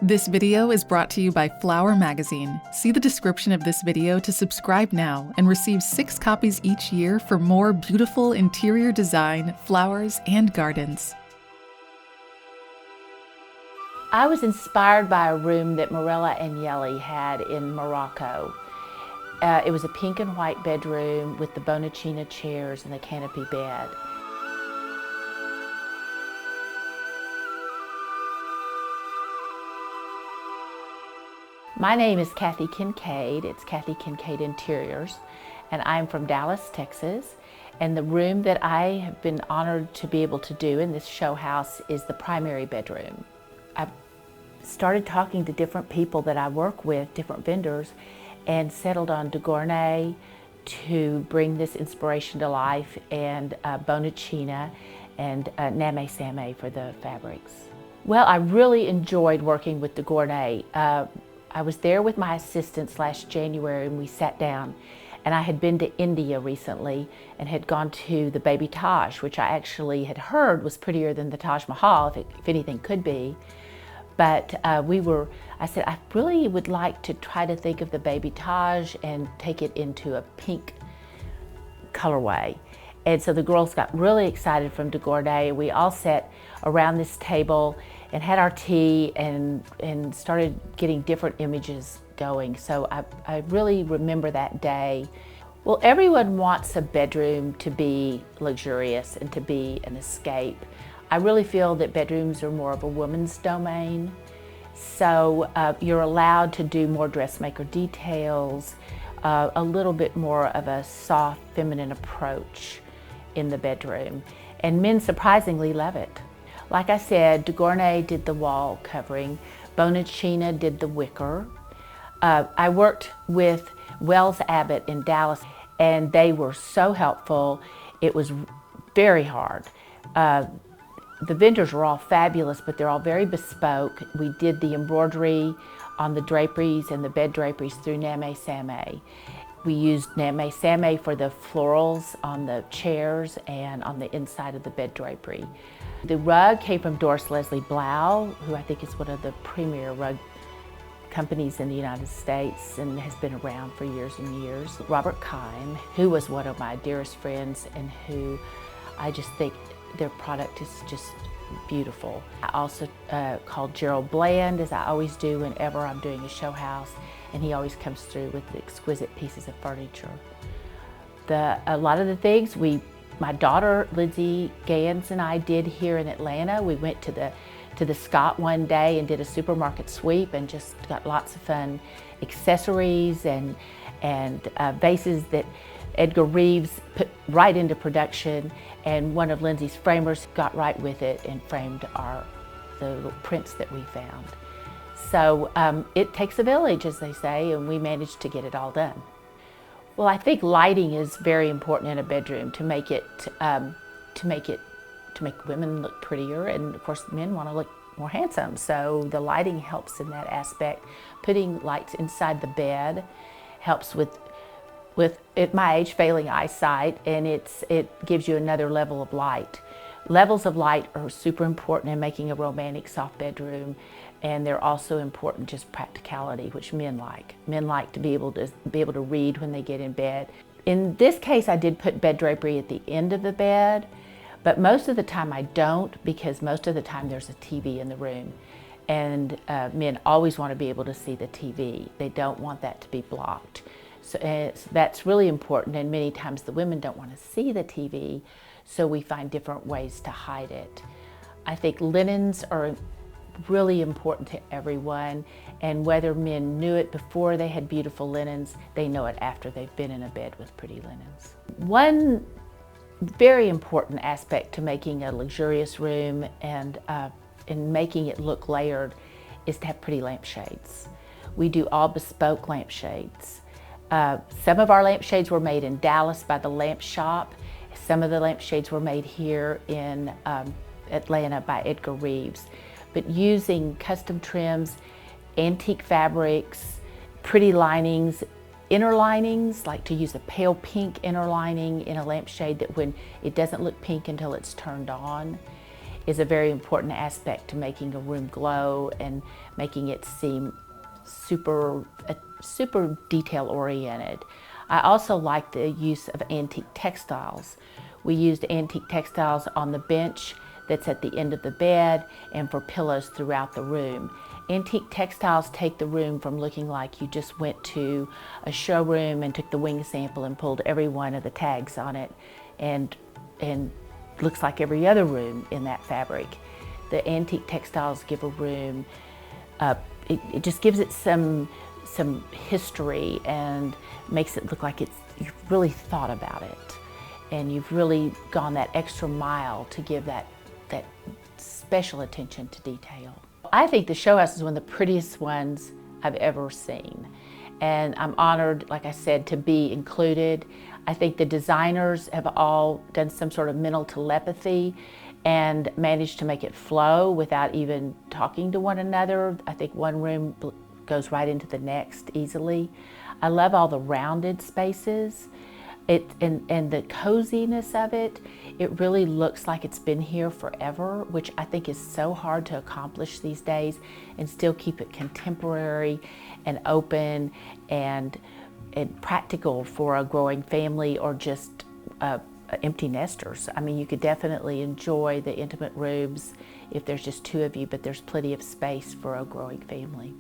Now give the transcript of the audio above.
This video is brought to you by FLOWER Magazine. See the description of this video to subscribe now and receive 6 copies each year for more beautiful interior design, flowers, and gardens. I was inspired by a room that Marella Agnelli had in Morocco. It was a pink and white bedroom with the Bonacina chairs and the canopy bed. My name is Cathy Kincaid. It's Cathy Kincaid Interiors, and I'm from Dallas, Texas. And the room that I have been honored to be able to do in this show house is the primary bedroom. I've started talking to different people that I work with, different vendors, and settled on Gournay to bring this inspiration to life, and Bonacina and Name Same for the fabrics. Well, I really enjoyed working with Gournay. I was there with my assistant last January, and we sat down, and I had been to India recently and had gone to the Baby Taj, which I actually had heard was prettier than the Taj Mahal, if anything could be. But I said, I really would like to try to think of the Baby Taj and take it into a pink colorway. And so the girls got really excited from Gournay. We all sat around this table and had our tea and started getting different images going. So I really remember that day. Well, everyone wants a bedroom to be luxurious and to be an escape. I really feel that bedrooms are more of a woman's domain. So you're allowed to do more dressmaker details, a little bit more of a soft feminine approach in the bedroom. And men surprisingly love it. Like I said, Gournay did the wall covering, Bonacina did the wicker. I worked with Wells Abbott in Dallas, and they were so helpful. It was very hard. The vendors were all fabulous, but they're all very bespoke. We did the embroidery on the draperies and the bed draperies through Name Same. We used Name Same for the florals on the chairs and on the inside of the bed drapery. The rug came from Doris Leslie Blau, who I think is one of the premier rug companies in the United States and has been around for years and years. Robert Kime, who was one of my dearest friends and who I just think their product is just beautiful. I also called Gerald Bland, as I always do whenever I'm doing a show house, and he always comes through with exquisite pieces of furniture. A lot of the things my daughter Lindsay Gans and I did here in Atlanta. We went to the Scott one day and did a supermarket sweep and just got lots of fun accessories and vases that Edgar Reeves put right into production, and one of Lindsay's framers got right with it and framed the little prints that we found. So it takes a village, as they say, and we managed to get it all done. Well, I think lighting is very important in a bedroom to make women look prettier, and of course men want to look more handsome. So the lighting helps in that aspect. Putting lights inside the bed helps with at my age failing eyesight, and it gives you another level of light. Levels of light are super important in making a romantic soft bedroom, and they're also important just practicality, which men like. Men like to be able to read when they get in bed. In this case, I did put bed drapery at the end of the bed, but most of the time I don't, because most of the time there's a TV in the room, and men always want to be able to see the TV. They don't want that to be blocked. So that's really important, and many times the women don't want to see the TV, so we find different ways to hide it. I think linens are really important to everyone, and whether men knew it before they had beautiful linens, they know it after they've been in a bed with pretty linens. One very important aspect to making a luxurious room and in making it look layered is to have pretty lampshades. We do all bespoke lampshades. Some of our lampshades were made in Dallas by the Lamp Shop. Some of the lampshades were made here in Atlanta by Edgar Reeves. But using custom trims, antique fabrics, pretty linings, inner linings, like to use a pale pink inner lining in a lampshade that when it doesn't look pink until it's turned on. is a very important aspect to making a room glow and making it seem super detail oriented. I also like the use of antique textiles. We used antique textiles on the bench that's at the end of the bed and for pillows throughout the room. Antique textiles take the room from looking like you just went to a showroom and took the wing sample and pulled every one of the tags on it, and looks like every other room in that fabric. The antique textiles give a room, it just gives it some history and makes it look like you've really thought about it, and you've really gone that extra mile to give that special attention to detail. I think the show house is one of the prettiest ones I've ever seen, and I'm honored, like I said, to be included. I think the designers have all done some sort of mental telepathy and managed to make it flow without even talking to one another. I think one room goes right into the next easily. I love all the rounded spaces. And the coziness of it, it really looks like it's been here forever, which I think is so hard to accomplish these days, and still keep it contemporary and open and practical for a growing family or just empty nesters. I mean, you could definitely enjoy the intimate rooms if there's just two of you, but there's plenty of space for a growing family.